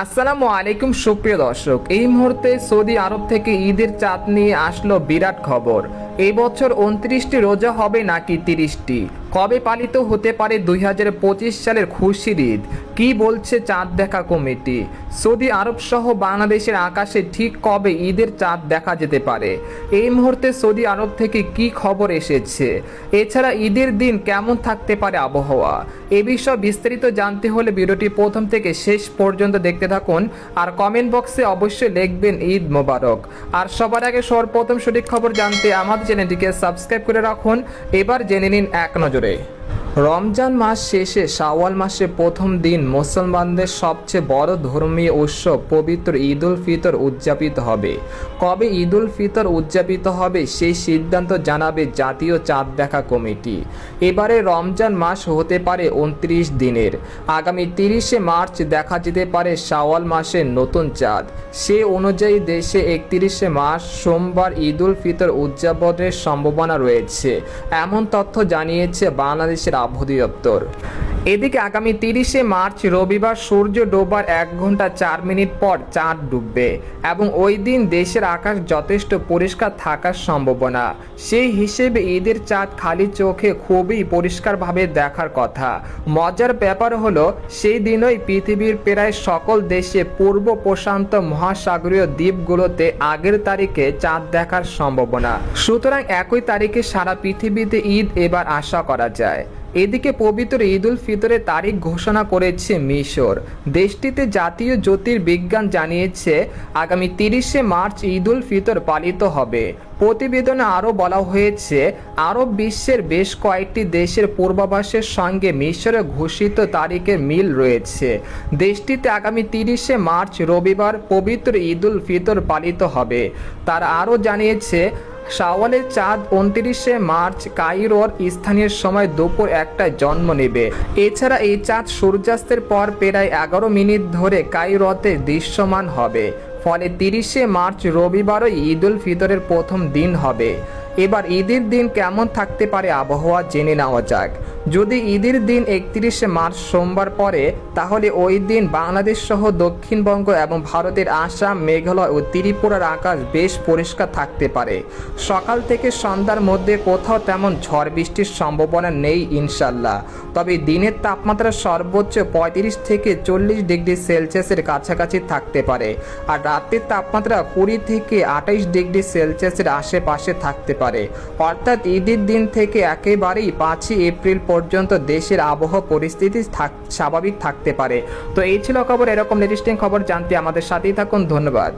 আসসালামু আলাইকুম সুপ্রিয় দর্শক, এই মুহূর্তে সৌদি আরব থেকে ঈদের চাঁদ নিয়ে আসলো বিরাট খবর। এই বছর 29টি রোজা হবে নাকি 30টি? কবে পালিত হতে পারে 2025 সালের খুশির ঈদ? কি বলছে চাঁদ দেখা কমিটি? সৌদি আরব সহ বাংলাদেশের আকাশে ঠিক কবে ঈদের চাঁদ দেখা যেতে পারে? এই মুহূর্তে সৌদি আরব থেকে কি খবর এসেছে? এছাড়া ঈদের দিন কেমন থাকতে পারে আবহাওয়া? এ বিষয়ে বিস্তারিত জানতে হলে ভিডিওটি প্রথম থেকে শেষ পর্যন্ত দেখতে থাকুন আর কমেন্ট বক্সে অবশ্যই লিখবেন ঈদ মোবারক। আর সবার আগে সর্বপ্রথম সঠিক খবর জানতে আমাদের চ্যানেলটিকে সাবস্ক্রাইব করে রাখুন। এবার জেনে নিন এক নজরে। রমজান মাস শেষে শাওয়াল মাসে প্রথম দিন মুসলমানদের সবচেয়ে বড় ধর্মীয় উৎসব পবিত্র ঈদ উল ফিতর উদযাপিত হবে। কবে ঈদ উল ফিতর উদযাপিত হবে সেই সিদ্ধান্ত জানাবে জাতীয় চাঁদ দেখা কমিটি। এবারে রমজান মাস হতে পারে 29 দিনের। আগামী 30শে মার্চ দেখা যেতে পারে শাওয়াল মাসের নতুন চাঁদ। সে অনুযায়ী দেশে 31শে মার্চ সোমবার ঈদ উল ফিতর উদযাপনের সম্ভাবনা রয়েছে, এমন তথ্য জানিয়েছে বাংলাদেশের আবহাওয়া দপ্তর। এদিকে আগামী 30শে মার্চ রবিবার সূর্য ডোবার 1 ঘন্টা 4 মিনিট পর চাঁদ ডুববে এবং ওই দিন দেশের আকাশ যথেষ্ট পরিষ্কার থাকার সম্ভাবনা। সেই হিসেবে ঈদের চাঁদ খালি চোখে খুবই পরিষ্কারভাবে দেখার কথা। মজার ব্যাপার হলো সেই দিনই পৃথিবীর প্রায় সকল দেশে পূর্ব প্রশান্ত মহাসাগরীয় দ্বীপগুলোতে আগের তারিখে চাঁদ দেখার সম্ভাবনা। সুতরাং একই তারিখে সারা পৃথিবীতে ঈদ এবার আশা করা যায়। এদিকে পবিত্র ঈদ উল ফিতরের তারিখ ঘোষণা করেছে মিশর। দেশটিতে জাতীয় জ্যোতির্বিজ্ঞান জানিয়েছে আগামী 30শে মার্চ ঈদ উল ফিতর পালিত হবে। প্রতিবেদনে আরও বলা হয়েছে আরব বিশ্বের বেশ কয়েকটি দেশের পূর্বাভাসের সঙ্গে মিশরের ঘোষিত তারিখের মিল রয়েছে। দেশটিতে আগামী 30শে মার্চ রবিবার পবিত্র ঈদ উল ফিতর পালিত হবে। তারা আরও জানিয়েছে শাওয়ালের চাঁদ 29শে মার্চ কায়রোর স্থানীয় সময় দুপুর 1টায় জন্ম নেবে। এছাড়া এই চাঁদ সূর্যাস্তের পর প্রায় 11 মিনিট ধরে কায়রোতে দৃশ্যমান হবে। ফলে 30শে মার্চ রবিবারও ঈদ উল ফিতরের প্রথম দিন হবে। এবার ঈদের দিন কেমন থাকতে পারে আবহাওয়া জেনে নেওয়া যাক। যদি ঈদের দিন 31শে মার্চ সোমবার পড়ে তাহলে ওই দিন বাংলাদেশ সহ দক্ষিণবঙ্গ এবং ভারতের আসাম, মেঘালয় ও ত্রিপুরার আকাশ বেশ পরিষ্কার থাকতে পারে। সকাল থেকে সন্ধ্যার মধ্যে কোথাও তেমন ঝড় বৃষ্টির সম্ভাবনা নেই ইনশাল্লাহ। তবে দিনের তাপমাত্রা সর্বোচ্চ 35 থেকে 40 ডিগ্রি সেলসিয়াসের কাছাকাছি থাকতে পারে আর রাতের তাপমাত্রা 20 থেকে 28 ডিগ্রি সেলসিয়াসের আশেপাশে থাকতে পারে। অর্থাৎ ঈদের দিন থেকে একেবারেই 5 এপ্রিল পর্যন্ত দেশের আবহাওয়া পরিস্থিতি স্বাভাবিক থাকতে পারে। তো এই ছিল খবর। এরকম লেটেস্ট খবর জানতে আমাদের সাথেই থাকুন। ধন্যবাদ।